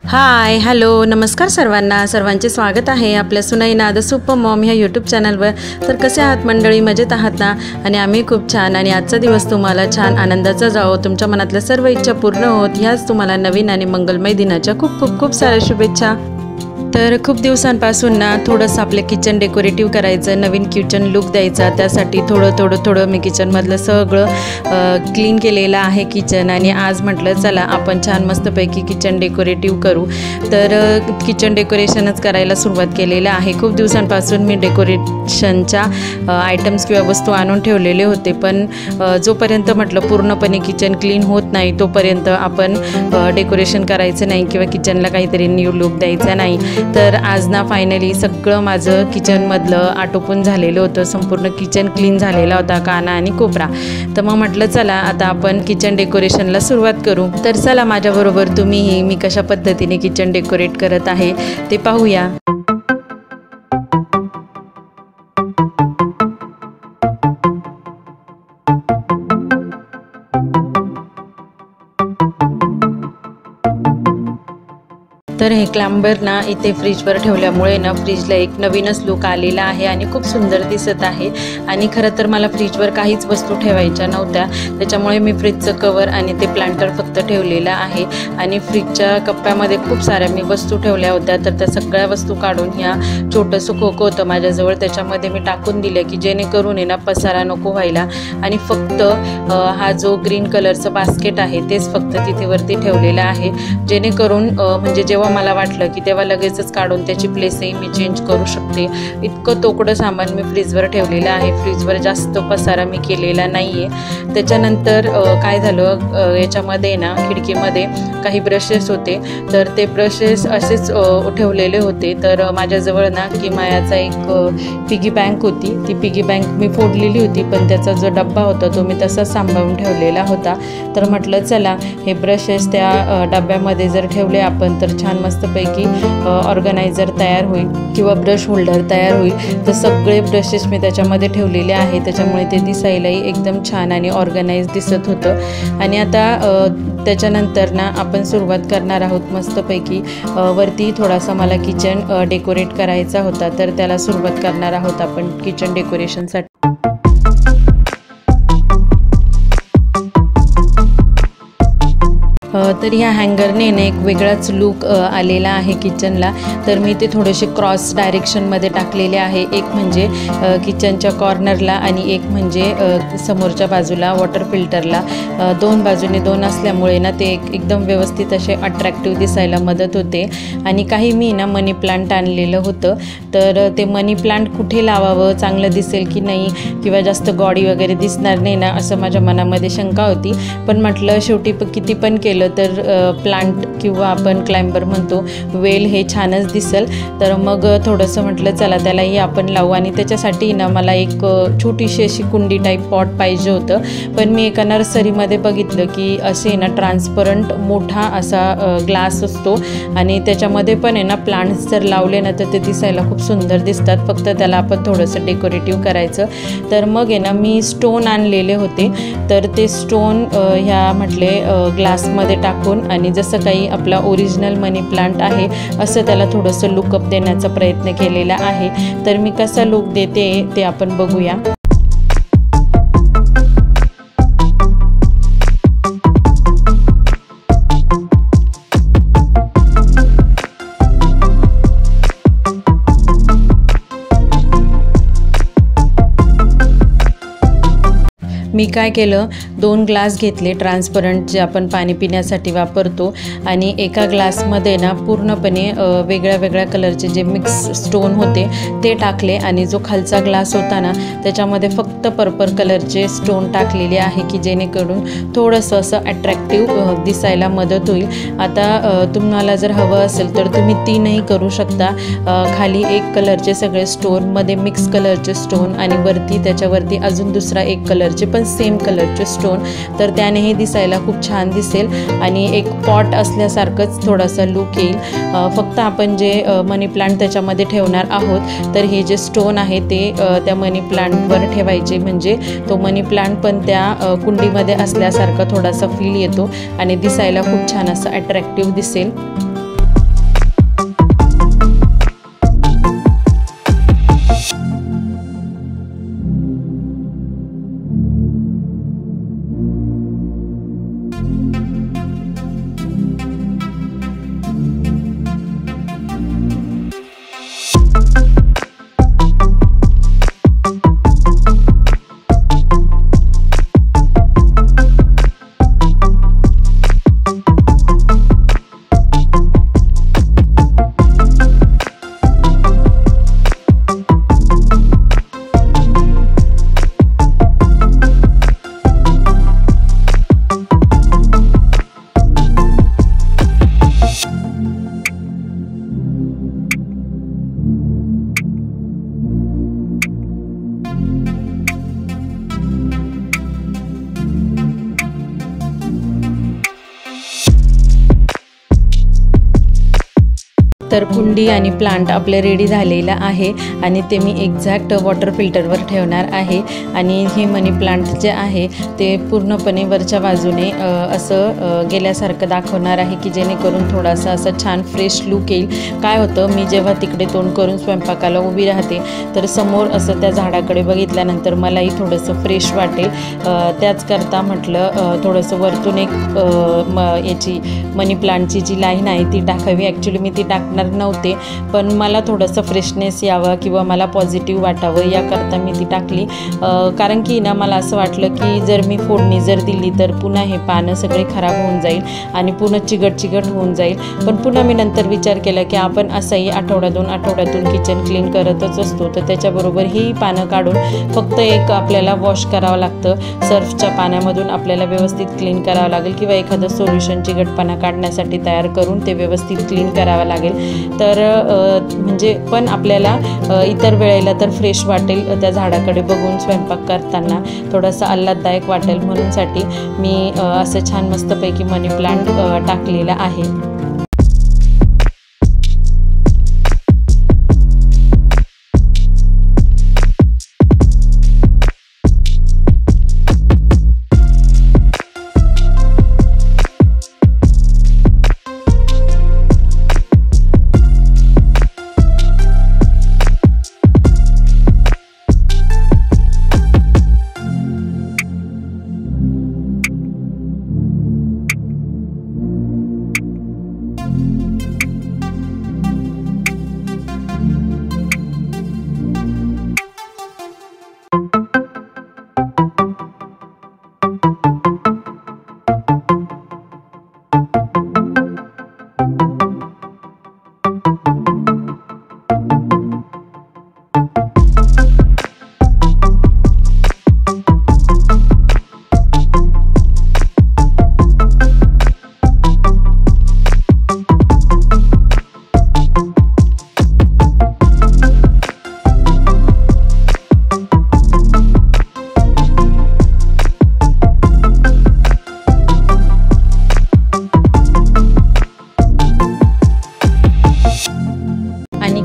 Hi hello नमस्कार सर्वांचे स्वागत आहे आपल्या सुनैना द सुपर मॉम ह्या यूट्यूब चॅनलवर। तर कसे आहात मंडळी, मजेत आहात ना? आणि आम्ही खूप छान आणि आजचा दिवस तुम्हाला छान आनंदाचा जावो, तुमच्या मनातल्या सर्व इच्छा पूर्ण होत ह्याच तुम्हाला नवीन आणि मंगलमय दिनाच्या खूप खूप खूप साऱ्या शुभेच्छा। तर खूप दिवसांपासून ना थोडंसं आपले किचन डेकोरेटिव्ह करायचं, नवीन किचन लुक द्यायचा, त्यासाठी थोडं मी किचनमधलं सगळं क्लीन केलेलं आहे किचन। आणि आज म्हटलं चला आपण छान मस्तपैकी किचन डेकोरेटिव्ह करू। तर किचन डेकोरेशनच करायला सुरुवात केलेलं आहे। खूप दिवसांपासून मी डेकोरेशनच्या आयटम्स किंवा वस्तू आणून ठेवलेले होते, पण जोपर्यंत म्हटलं पूर्णपणे किचन क्लीन होत नाही तोपर्यंत आपण डेकोरेशन करायचं नाही किंवा किचनला काहीतरी न्यू लुक द्यायचा नाही। तर आज ना फायनली सगळं माझं किचनमधलं आटोपून झालेलं होतं, संपूर्ण किचन क्लीन झालेला होता, काना आणि कोपरा। तर मग म्हटलं चला आता आपण किचन डेकोरेशनला सुरुवात करू। तर चला माझ्याबरोबर तुम्हीही मी कशा पद्धतीने किचन डेकोरेट करत आहे ते पाहूया। तर हे क्लांबर ना इथे फ्रीजवर ठेवल्यामुळे ना फ्रीजला एक नवीनच लुक आलेला आहे आणि खूप सुंदर दिसत आहे। आणि खरं तर मला फ्रीजवर काहीच वस्तू ठेवायच्या नव्हत्या, त्याच्यामुळे मी फ्रीजचं कवर आणि ते प्लांटर फक्त ठेवलेलं आहे। आणि फ्रीजच्या कप्प्यामध्ये खूप साऱ्या मी वस्तू ठेवल्या होत्या, तर त्या सगळ्या वस्तू काढून ह्या छोटंसं खोकं होतं माझ्याजवळ, त्याच्यामध्ये मी टाकून दिलं की जेणेकरून ना पसारा नको व्हायला। आणि फक्त हा जो ग्रीन कलरचं बास्केट आहे तेच फक्त तिथे वरती ठेवलेलं आहे, जेणेकरून म्हणजे जेव्हा मला वाटलं की तेव्हा लगेचच काढून त्याची प्लेसही मी चेंज करू शकते। इतकं तोकडं सामान मी फ्रीजवर ठेवलेलं आहे, फ्रीजवर जास्त पसारा मी केलेला नाही आहे। त्याच्यानंतर काय झालं, याच्यामध्ये ना खिडकीमध्ये काही ब्रशेस होते, तर ते ब्रशेस असेच ठेवलेले होते। तर माझ्याजवळ ना किमायाचा एक पिगी बँक होती, ती पिगी बँक मी फोडलेली होती, पण त्याचा जो डब्बा होता तो मी तसाच सांभाळून ठेवलेला होता। तर म्हटलं चला हे ब्रशेस त्या डब्यामध्ये जर ठेवले आपण तर छान मस्तपैकी ऑर्गनायझर तयार होईल किंवा ब्रश होल्डर तयार होईल। तर सगळे ब्रशेस मी त्याच्यामध्ये ठेवलेले आहे, त्याच्यामुळे ते दिसायलाही एकदम छान आणि ऑर्गनाइज दिसत होतं। आणि आता त्याच्यानंतर ना आपण सुरुवात करणार आहोत मस्तपैकी। वरती थोडासा मला किचन डेकोरेट करायचा होता, तर त्याला सुरुवात करणार आहोत आपण किचन डेकोरेशनसाठी। तर ह्या हँगरने ना एक वेगळाच लुक आलेला आहे किचनला। तर मी ते थोडेसे क्रॉस डायरेक्शनमध्ये टाकलेले आहे, एक म्हणजे किचनच्या कॉर्नरला आणि एक म्हणजे समोरच्या बाजूला वॉटर फिल्टरला। दोन बाजूने दोन असल्यामुळे ना ते एकदम व्यवस्थित असे अट्रॅक्टिव्ह दिसायला मदत होते। आणि काही मी ना मनी प्लांट आणलेलं होतं, तर ते मनी प्लांट कुठे लावावं, चांगलं दिसेल की नाही किंवा जास्त गॉडी वगैरे दिसणार नाही ना असं माझ्या मनामध्ये शंका होती। पण म्हटलं शेवटी किती पण केलं तर प्लांट किंवा आपण क्लाइंबर म्हणतो वेल हे छानच दिसेल। तर मग थोडंसं म्हटलं चला त्यालाही आपण लावू। आणि त्याच्यासाठी ना मला एक छोटीशी अशी कुंडी टाईप पॉट पाहिजे होतं, पण मी एका नर्सरीमध्ये बघितलं की असे ना ट्रान्सपरंट मोठा असा ग्लास असतो आणि त्याच्यामध्ये पण आहे ना प्लांट्स जर लावले ना तर ते दिसायला खूप सुंदर दिसतात, फक्त त्याला आपण थोडंसं डेकोरेटिव्ह करायचं। तर मग आहे ना मी स्टोन आणलेले होते, तर ते स्टोन ह्या म्हटले ग्लासमध्ये टाकून आणि जसं काही आपला ओरिजिनल मनी प्लांट आहे असं त्याला थोडंसं लुकअप देण्याचा प्रयत्न केलेला आहे। तर मी कसा लुक देते ते आपण बघूया। मी काय केलं, 2 ग्लास घेतले ट्रान्सपरंट जे आपण पाणी पिण्यासाठी वापरतो, आणि एका ग्लासमध्ये ना पूर्णपणे वेगळ्या कलरचे जे मिक्स स्टोन होते ते टाकले, आणि जो खालचा ग्लास होता ना त्याच्यामध्ये फक्त पर्पल कलरचे स्टोन टाकलेले आहे की जेणेकरून थोडंसं असं अट्रॅक्टिव्ह दिसायला मदत होईल। आता तुम्हाला जर हवं असेल तर तुम्ही 3ही करू शकता, खाली एक कलरचे सगळे स्टोन, मध्ये मिक्स कलरचे स्टोन आणि वरती त्याच्यावरती अजून दुसरा एक कलरचे पण सेम कलरचे स्टोन, तर त्यानेही दिसायला खूप छान दिसेल आणि एक पॉट असल्यासारखंच थोडासा लुक येईल। फक्त आपण जे मनी प्लांट त्याच्यामध्ये ठेवणार आहोत तर हे जे स्टोन आहे ते त्या मनी प्लांटवर ठेवायचे, म्हणजे तो मनी प्लांट पण त्या कुंडीमध्ये असल्यासारखा थोडासा फील येतो आणि दिसायला खूप छान असं अट्रॅक्टिव्ह दिसेल। तर कुंडी आणि प्लांट आपले रेडी झालेला आहे आणि ते मी एक्झॅक्ट वॉटर फिल्टरवर ठेवणार आहे। आणि हे मनी प्लांट जे आहे ते पूर्णपणे वरच्या बाजूने असं गेल्यासारखं दाखवणार आहे की जेणेकरून थोडासा असं छान फ्रेश लुक येईल। काय होतं, मी जेव्हा तिकडे तोंड करून स्वयंपाकाला उभी राहते तर समोर असं त्या झाडाकडे बघितल्यानंतर मलाही थोडंसं फ्रेश वाटेल। त्याचकरता म्हटलं थोडंसं वरतून एक याची मनी प्लांटची जी लाईन आहे ती टाकावी। ॲक्च्युली मी ती टाकणार नव्हते, पण मला थोडंसं फ्रेशनेस यावं किंवा मला पॉझिटिव्ह वाटावं याकरता मी ती टाकली। कारण की ना मला असं वाटलं की जर मी फोडणी जर दिली तर पुन्हा हे पानं सगळे खराब होऊन जाईल आणि पुन्हा चिकट होऊन जाईल। पण पुन्हा मी नंतर विचार केला की आपण असंही आठवड्यातून किचन क्लीन करतच असतो, तर त्याच्याबरोबर ही पानं काढून फक्त एक आपल्याला वॉश करावं लागतं। सर्फच्या पाण्यामधून आपल्याला व्यवस्थित क्लीन करावं लागेल किंवा एखादं सोल्युशन चिकटपणा काढण्यासाठी तयार करून ते व्यवस्थित क्लीन करावं लागेल। तर म्हणजे पण आपल्याला इतर वेळेला तर फ्रेश वाटेल त्या झाडाकडे बघून, स्वयंपाक करताना थोडंसं आल्हाददायक वाटेल म्हणूनसाठी मी असं छान मस्तपैकी मनी प्लांट टाकलेला आहे।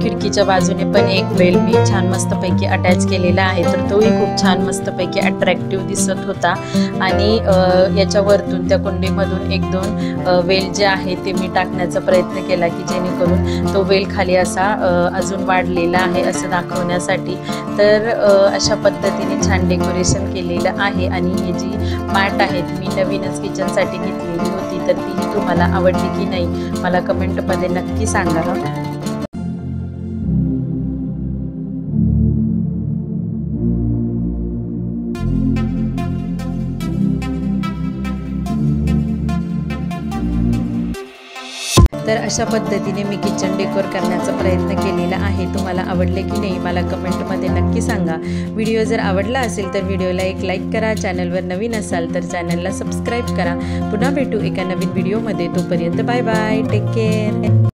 खिडकीच्या बाजूने पण एक वेल मी छान मस्तपैकी अटॅच केलेला आहे, तर तोही खूप छान मस्तपैकी अट्रॅक्टिव्ह दिसत होता। आणि याच्यावरतून त्या कुंडीमधून एक दोन वेल जे आहे ते मी टाकण्याचा प्रयत्न केला की जेणेकरून तो वेल खाली असा अजून वाढलेला आहे असं दाखवण्यासाठी। तर अशा पद्धतीने छान डेकोरेशन केलेलं आहे। आणि ही जी मॅट आहे मी नवीनच किचनसाठी घेतलेली होती, तर ती तुम्हाला आवडली की नाही मला कमेंटमध्ये नक्की सांगा। तर अशा पद्धतीने मी किचन डेकोर करण्याचा प्रयत्न केलेला आहे। तुम्हाला आवडले की नाही मला कमेंटमध्ये नक्की सांगा। व्हिडिओ जर आवडला असेल तर व्हिडिओला एक लाईक करा, चॅनलवर नवीन असाल तर चॅनलला सबस्क्राईब करा। पुन्हा भेटू एका नवीन व्हिडिओमध्ये, तोपर्यंत बाय बाय, टेक केअर।